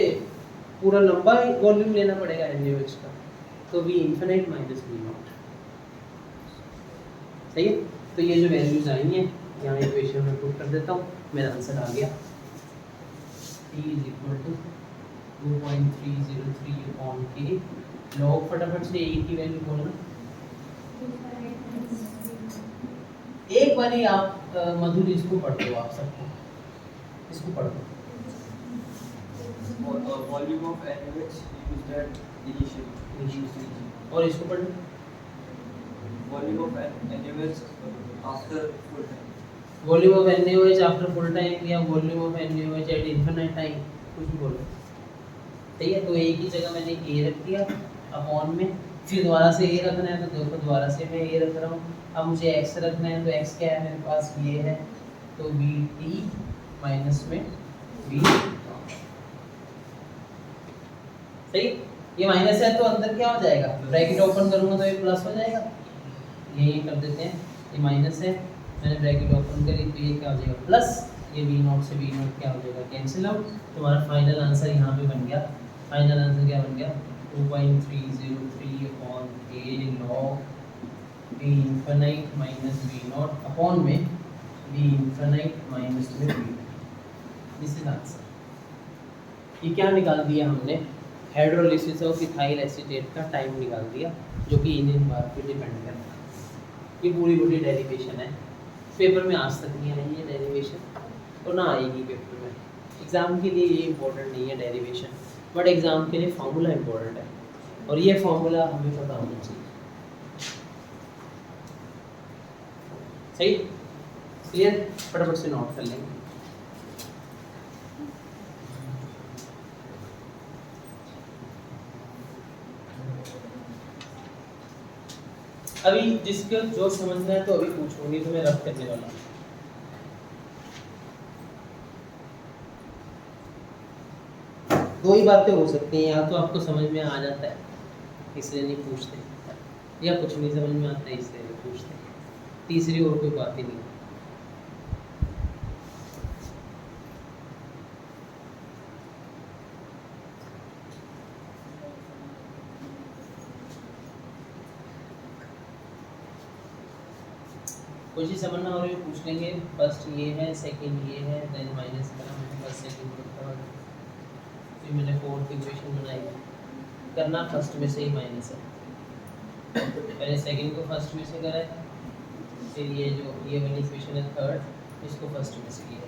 पूरा लंबा वॉल्यूम लेना पड़ेगा NaOH का, तो V infinite minus V not. सही है? तो ये जो वैल्यूज आई हैं यहाँ इक्वेशन में पुट कर देता हूँ, मेरा आंसर आ गया। T is equal to 2.303 upon K log, फटाफट से A की वैल्यू बोलना। एक बारी आप मधुर इसको पढ़ दो, आप सबको इसको पढ़ दो। Volume of NaOH used at initially. और इसको पढ़ लो। Volume of NaOH after full time. Volume of NaOH after full time या volume of NaOH at infinite time, कुछ भी बोलो। ठीक है, तो A की जगह मैंने A रख दिया अपॉन में, फिर दोबारा से A रखना है तो देखो दोबारा से मैं A रख रहा हूँ। अब मुझे x रखना है तो x क्या है मेरे पास, ये है, तो Vt माइनस में V। सही, ये माइनस है तो अंदर क्या हो जाएगा, ब्रैकेट ओपन करूंगा तो ये प्लस हो जाएगा, यही कर देते हैं। ये माइनस है, मैंने ब्रैकेट ओपन करी तो ये क्या हो जाएगा प्लस, ये V नॉट से V नॉट क्या हो जाएगा कैंसिल आउट। तुम्हारा फाइनल आंसर यहाँ पे बन गया। फाइनल आंसर क्या बन गया, 2.303 upon K log V infinite minus V not upon में V इनफिनिट माइनस में V। This is answer. ये क्या निकाल दिया हमने, हाइड्रोलिसिस ऑफ इथाइल एसीटेट का टाइम निकाल दिया, जो कि इंजन बार पे डिपेंड करता है। ये पूरी पूरी डेरिवेशन है, पेपर में आज तक नहीं आई है डेरिवेशन, और ना आएगी पेपर में। एग्ज़ाम के लिए ये इम्पोर्टेंट नहीं है डेरिवेशन, बट एग्ज़ाम के लिए फार्मूला इम्पोर्टेंट है, और ये फार्मूला हमें पता होना चाहिए। सही, क्लियर? फटाफट से नोट कर लेंगे। अभी जिसको जो समझना है तो अभी पूछो, नहीं तो मैं रब करने वाला हूँ। दो ही बातें हो सकती हैं, या तो आपको समझ में आ जाता है इसलिए नहीं पूछते, या कुछ नहीं समझ में आता है इसलिए नहीं पूछते, तीसरी और कोई बात ही नहीं। कुछ ही समझना हो रही है पूछ लेंगे। फर्स्ट ये है, सेकंड ये है, देन माइनस करा मैंने फर्स्ट सेकंड को, फिर मैंने फोर्थ इक्वेशन बनाई। करना फर्स्ट में से ही माइनस है, पहले सेकंड को फर्स्ट में से करा है, फिर ये जो ये वाली इक्वेशन है थर्ड, इसको फर्स्ट में से किया।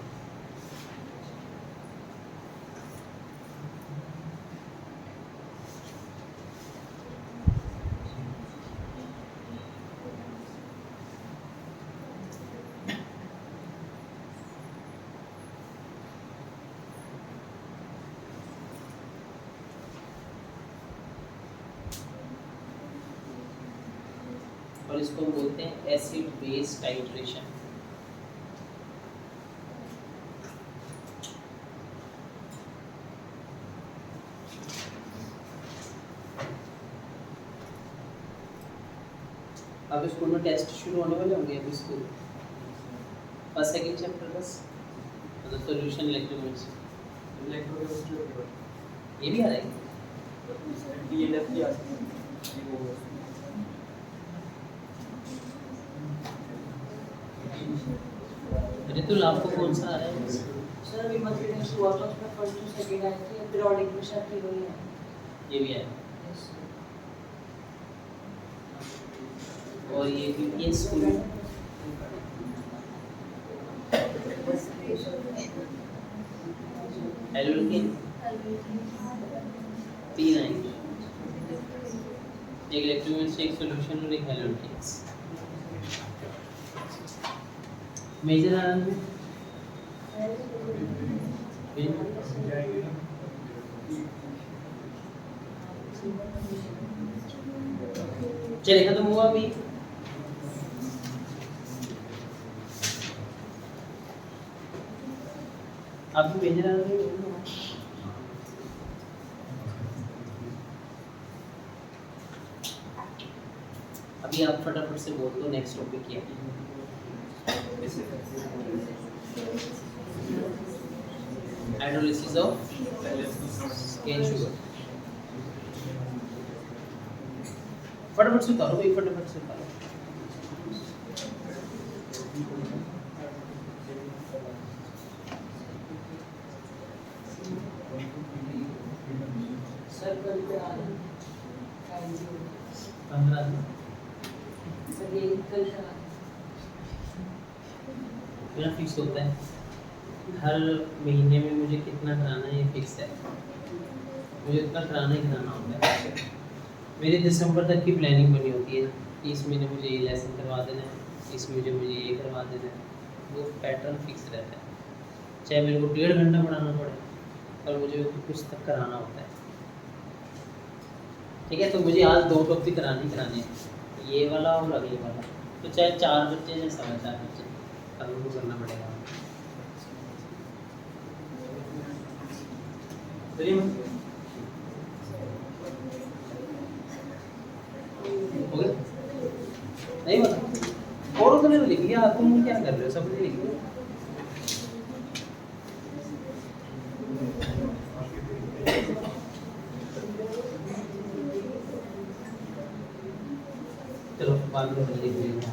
और इसको हम बोलते हैं एसिड बेस टाइट्रेशन। अब स्कूल में टेस्ट शुरू होने वाले होंगे, अभी स्कूल फर्स्ट सेकंड चैप्टर बस, मतलब सॉल्यूशन इलेक्ट्रोकेमिस्ट्री ये भी आ रहा है। ऋतुल आपको कौन सा आ रहा है? सर अभी मल्टीप्लिकेशन हुआ था, उसमें फर्स्ट टू सेकंड आए थे, पीरियोडिक में शायद ही वही है। ये भी है, और ये भी ये स्कूल एल्केन तीन आएंगे, एक इलेक्ट्रोकेमिस्ट्री, एक सॉल्यूशन और एक एल्केन्स। मेजर आयन में चलिए खत्म हुआ अभी। आप भी मेजर आयन में अभी आप फटाफट से बोल दो नेक्स्ट टॉपिक क्या है। Hydrolysis of cane sugar. फटाफट से उतारो भाई, फटाफट से उतारो। सर कल पे आ रहे 15 दिन सर ये कल का मेरा फिक्स होता है, हर महीने में मुझे कितना कराना है ये फिक्स है, मुझे इतना कराना ही कराना होता है। मेरी दिसंबर तक की प्लानिंग बनी होती है कि इस महीने मुझे ये लेसन करवा देना है, इस महीने मुझे ये करवा देना है, वो पैटर्न फिक्स रहता है। चाहे मेरे को 1.5 घंटा पढ़ाना पड़े पर मुझे कुछ तक कराना होता है। ठीक है, तो मुझे आज 2 टॉपिक कराने हैं, ये वाला और अगले वाला। तो चाहे 4 बच्चे चाहे 4.25 बच्चे, अब उनको करना पड़ेगा। चलिए हो गया? नहीं बता और तो मैंने लिख लिया, तुम क्या कर रहे हो? सबने लिख लिया। चलो बाद में लिख लेंगे।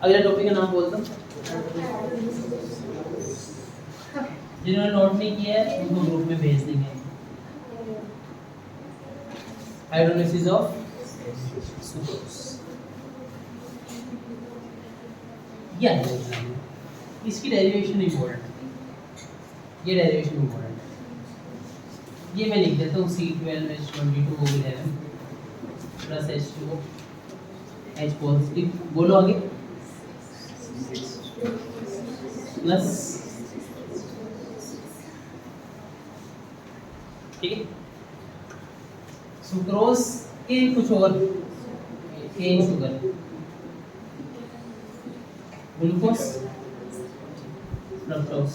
अगला टॉपिक का नाम बोलता हूँ, जिन्होंने नोट नहीं किया है उनको ग्रुप में भेज देंगे। हाइड्रोलिसिस ऑफ सुक्रोज, ये इसकी डेरिवेशन इंपॉर्टेंट है, ये डेरिवेशन इंपॉर्टेंट है। ये मैं लिख देता हूँ C12H22O11 plus H2O H positive, बोलो आगे, प्लस, ठीक है। सुक्रोज के कुछ और केन शुगर, ग्लूकोज, फ्रक्टोज।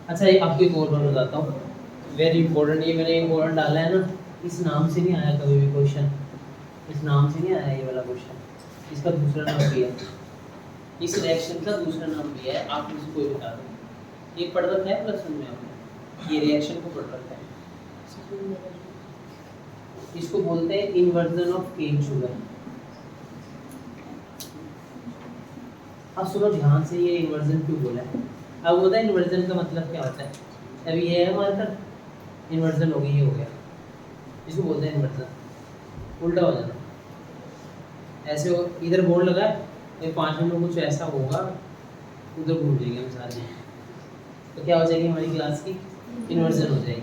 अच्छा ये आपको एक और बात बताता हूँ, वेरी इंपॉर्टेंट, ये मैंने इंपॉर्टेंट डाला है ना, इस नाम से नहीं आया कभी भी क्वेश्चन, इस नाम से नहीं आया ये वाला क्वेश्चन, इसका दूसरा नाम भी है, इस रिएक्शन का दूसरा नाम भी है, आप मुझे कोई बता दो। ये पढ़ रखा है प्लस में आपने, ये रिएक्शन को पढ़ रखा है, इसको बोलते हैं इन्वर्जन ऑफ केन शुगर। अब सुनो ध्यान से, ये इन्वर्जन क्यों बोला है? अब होता है इन्वर्जन का मतलब क्या होता है? अब ये है हमारे तरफ इन्वर्जन हो गई, ये हो गया, इसको बोलते हैं इन्वर्जन। उल्टा हो जाना, ऐसे हो, इधर बोर्ड लगा है, ये 5 मिनट में कुछ ऐसा होगा, उधर घूम जाएंगे हम सारे, तो क्या हो जाएगी हमारी क्लास की? इन्वर्जन हो जाएगी।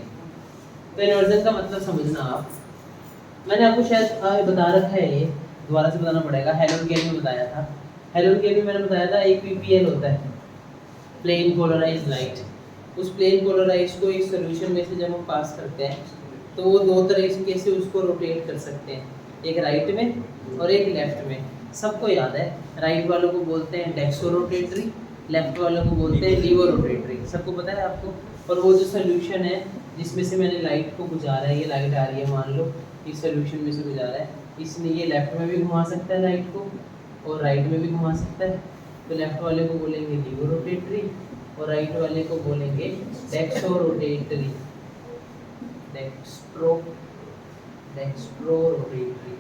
तो इन्वर्जन का मतलब समझना आप, मैंने आपको शायद बता रखा है, ये दोबारा से बताना पड़ेगा। हेलोकेन में बताया था, हेलोकेन में मैंने बताया था एक पीपीएल होता है, प्लेन पोलराइज्ड लाइट। उस प्लेन पोलराइज्ड को एक सॉल्यूशन में से जब हम पास करते हैं तो वो 2 तरीके से उसको रोटेट कर सकते हैं, एक राइट में और एक लेफ्ट में। सबको याद है, राइट वालों को बोलते हैं डेक्सो रोटेटरी, लेफ्ट वालों को बोलते हैं लीवो रोटेटरी, सबको पता है आपको। और वो जो सोल्यूशन है जिसमें से मैंने लाइट को गुजारा है, ये लाइट आ रही है मान लो, इस सोल्यूशन में से गुजारा है, इसमें ये लेफ्ट में भी घुमा सकता है लाइट को और राइट में भी घुमा सकता है। तो लेफ्ट वाले को बोलेंगे लीवो रोटेटरी और राइट वाले को बोलेंगे डेक्सो रोटेटरी, डेक्स्ट्रो रोटेटरी।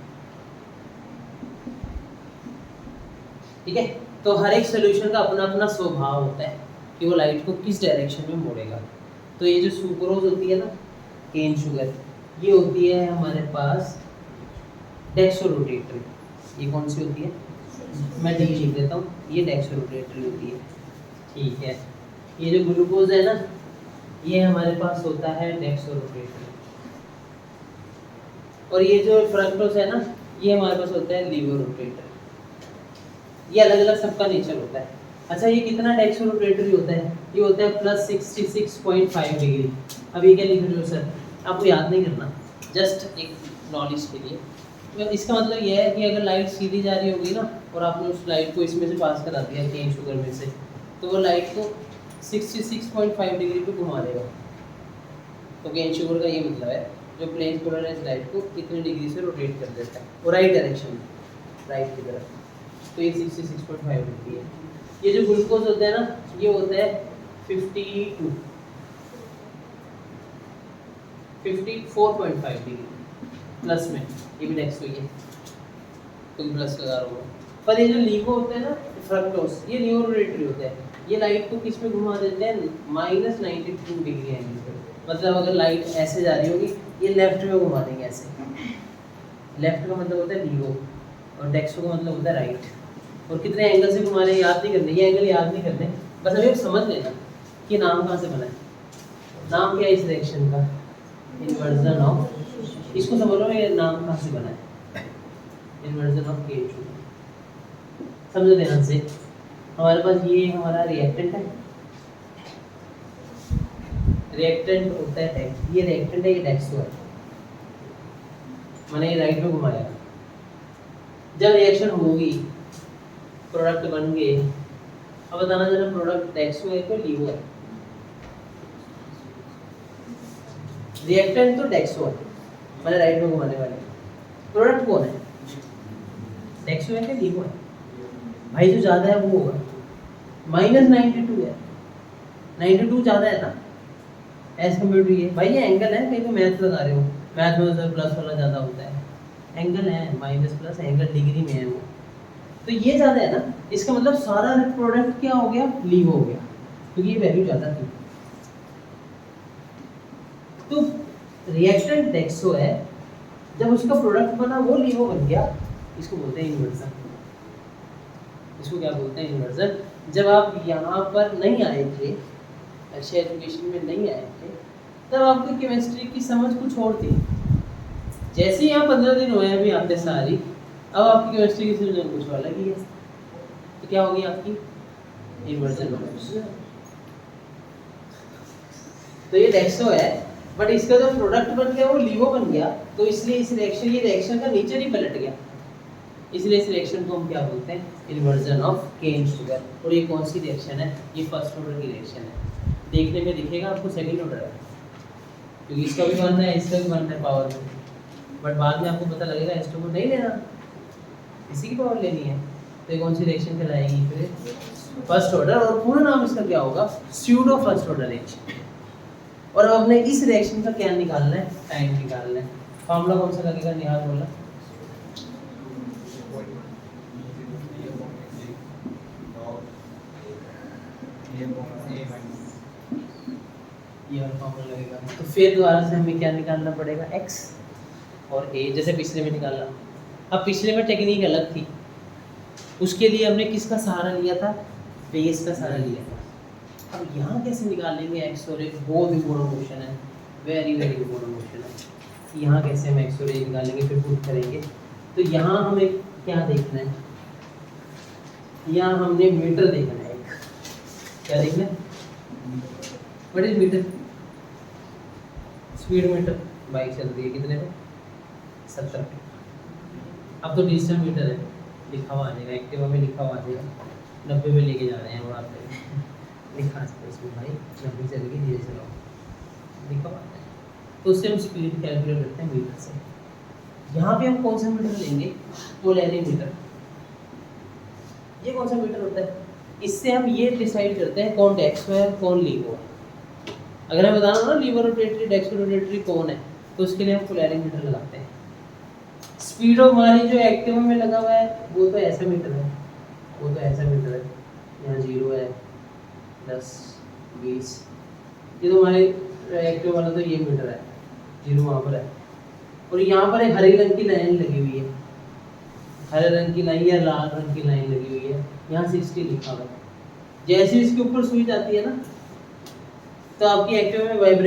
ठीक है, तो हर एक सोल्यूशन का अपना अपना स्वभाव होता है कि वो लाइट को किस डायरेक्शन में मोड़ेगा। तो ये जो सुक्रोज होती है ना, केन शुगर, ये होती है हमारे पास डेक्सो रोटेटरी। ये कौन सी होती है? मैं डी लिख देता हूँ, ये डेक्सो रोटेटरी होती है। ठीक है, ये जो ग्लूकोज है ना, ये हमारे पास होता है डेक्सो रोटेटरी। और ये जो फ्रक्टोज है ना, ये हमारे पास होता है लीवो रोटेटरी। ये अलग अलग सबका नेचर होता है। अच्छा, ये कितना डेक्सो रोटेटरी होता है? ये होता है प्लस 66.5 डिग्री। अब ये क्या लिख रहे हो सर? आपको याद नहीं करना, जस्ट एक नॉलेज के लिए। तो इसका मतलब ये है कि अगर लाइट सीधी जा रही होगी ना और आपने उस लाइट को इसमें से पास करा दिया केन शुगर में से, तो वो लाइट को 66.5 डिग्री पे घुमा देगा। तो गेन शुगर का ये मतलब है जो प्लेन पोलराइज्ड लाइट को कितने डिग्री से रोटेट कर देता है वो राइट डायरेक्शन में, राइट की तरफ। तो ये 66.5 डिग्री है। ये जो ग्लूकोज होता है ना ये होता है 54.5 डिग्री प्लस में, ये भी नेक्स्ट हुई है तो प्लस लगा रहा हूँ। पर ये जो लीवो होता है ना फ्रक्टोज, ये न्यूरोरेटरी होता है, ये लाइट को किस में घुमा देते हैं -92 डिग्री एंगल पे। मतलब अगर लाइट ऐसे जा रही होगी ये लेफ्ट में घुमा देंगे ऐसे। लेफ्ट का मतलब होता है लीवो और डेक्सो का मतलब होता है राइट। और कितने एंगल से घुमा रहे हैं याद नहीं करने, ये एंगल याद नहीं करने, बस अभी समझ लेना कि नाम कहाँ से बना है। नाम क्या है इस रिएक्शन का? इन्वर्जन ऑफ, इसको समझ लो ये नाम कहाँ से बना है, इन्वर्जन ऑफ K2। समझो ध्यान से, हमारे पास ये हमारा रिएक्टेंट है, रिएक्टेंट होता है डेक्स, ये रिएक्टेंट है, ये डेक्सो है, मैंने ये राइट में घुमाया। जब रिएक्शन होगी प्रोडक्ट बन गए, अब बताना जरा प्रोडक्ट डेक्सो है तो लीवो है। रिएक्टेंट तो डेक्सो है, मैंने राइट में घुमाने वाले, प्रोडक्ट कौन है? डेक्सो है कि लीवो है? भाई जो ज़्यादा है वो होगा, -92 है, 92 ज़्यादा है ना एज कम्पेयर टू ये। भाई ये एंगल है, कहीं तो मैथ लगा रहे हो, मैथ में तो प्लस वाला ज़्यादा होता है, एंगल है माइनस प्लस एंगल डिग्री में है वो, तो ये ज़्यादा है ना, इसका मतलब सारा प्रोडक्ट क्या हो गया? लीवो हो गया, क्योंकि ये वैल्यू ज़्यादा थी। तो रिएक्टेंट डेक्सो है, जब उसका प्रोडक्ट बना वो लीवो बन गया, इसको बोलते हैं इन्वर्जन। इसको क्या बोलते हैं? इन्वर्जन। जब आप यहाँ पर नहीं आए थे, अच्छे एजुकेशन में नहीं आए थे, तब आपकी केमिस्ट्री की समझ कुछ और थी। जैसे ही यहाँ 15 दिन हुए अभी आते सारी, अब आपकी केमिस्ट्री की समझ कुछ अलग ही है। तो क्या होगी आपकी? इन्वर्जन। तो ये डेक्सो है, बट इसका जो प्रोडक्ट बन गया वो लीवो बन गया, तो इसलिए इस रिएक्शन, ये रिएक्शन का नेचर ही पलट गया, इसलिए इस रिएक्शन को हम क्या बोलते हैं? Inversion of cane sugar. और ये कौन सी रिएक्शन है? ये फर्स्ट ऑर्डर की रिएक्शन है। देखने में दिखेगा आपको सेकंड ऑर्डर है, क्योंकि इसका भी बनना है इसका भी बनना है पावर में, बट बाद में आपको पता लगेगा इसको को नहीं लेना, इसी की पावर लेनी है। तो ये कौन सी रिएक्शन कहलाएगी फिर? First order. और पूरा नाम इसका क्या होगा? Pseudo first order reaction. और अब हमने इस रिएक्शन का क्या निकालना है? टाइम निकालना है। फॉर्मूला कौन सा लगेगा? निहाल बोला ये वाला फॉर्मूला लगेगा। तो फिर दोबारा से हमें क्या निकालना पड़ेगा? x और a, जैसे पिछले में निकाला। अब पिछले में टेक्निक अलग थी, उसके लिए हमने किसका सहारा लिया था? बेस का सहारा लिया था। अब यहाँ कैसे निकालेंगे x और a? बहुत इंपॉर्टेंट क्वेश्चन है, वेरी वेरी इंपॉर्टेंट क्वेश्चन है। यहाँ कैसे हम x और a निकालेंगे, फिर पुट करेंगे। तो यहाँ हमें क्या देखना है? यहाँ हमने मीटर देखना है। एक क्या देखना है? What is meter? Speed meter. Bike चल रही है कितने पे? 70 पे। अब तो डिजिटल मीटर है, लिखा हुआ आ जाएगा, एक्टिवा में लिखा हुआ आ जाएगा 90 पे लेके जा रहे हैं वहाँ पे लिखा है इसमें भाई 90 चल गई, धीरे चलाओ, लिखा हुआ है। तो उससे हम स्पीड कैलकुलेट करते हैं मीटर से। यहाँ पे हम कौन सा मीटर लेंगे? पोलैरिमीटर। ये कौन सा मीटर होता है? इससे हम ये डिसाइड करते हैं कौन डेक्सो है कौन लीवो है। अगर हमें बताना ना लीवर रोटेटरी डेक्सो रोटेटरी कौन है, तो उसके लिए हम पोलैरिमीटर लगाते हैं। स्पीडो हमारी जो एक्टिवा में लगा हुआ है वो तो ऐसा मीटर है, वो तो ऐसा मीटर है, यहाँ 0 है 10 20, ये तो हमारे एक्टिवा वाला तो ये मीटर है, 0 वहाँ पर है। और यहाँ पर एक हरे रंग की लाइन लगी हुई है, हरे रंग की लाइन या लाल रंग की लाइन लगी हुई है, यहाँ 60 लिखा हुआ है। जैसे इसके ऊपर सुई जाती है ना, तो आपकी एक्टिवा में वाइब्रेशन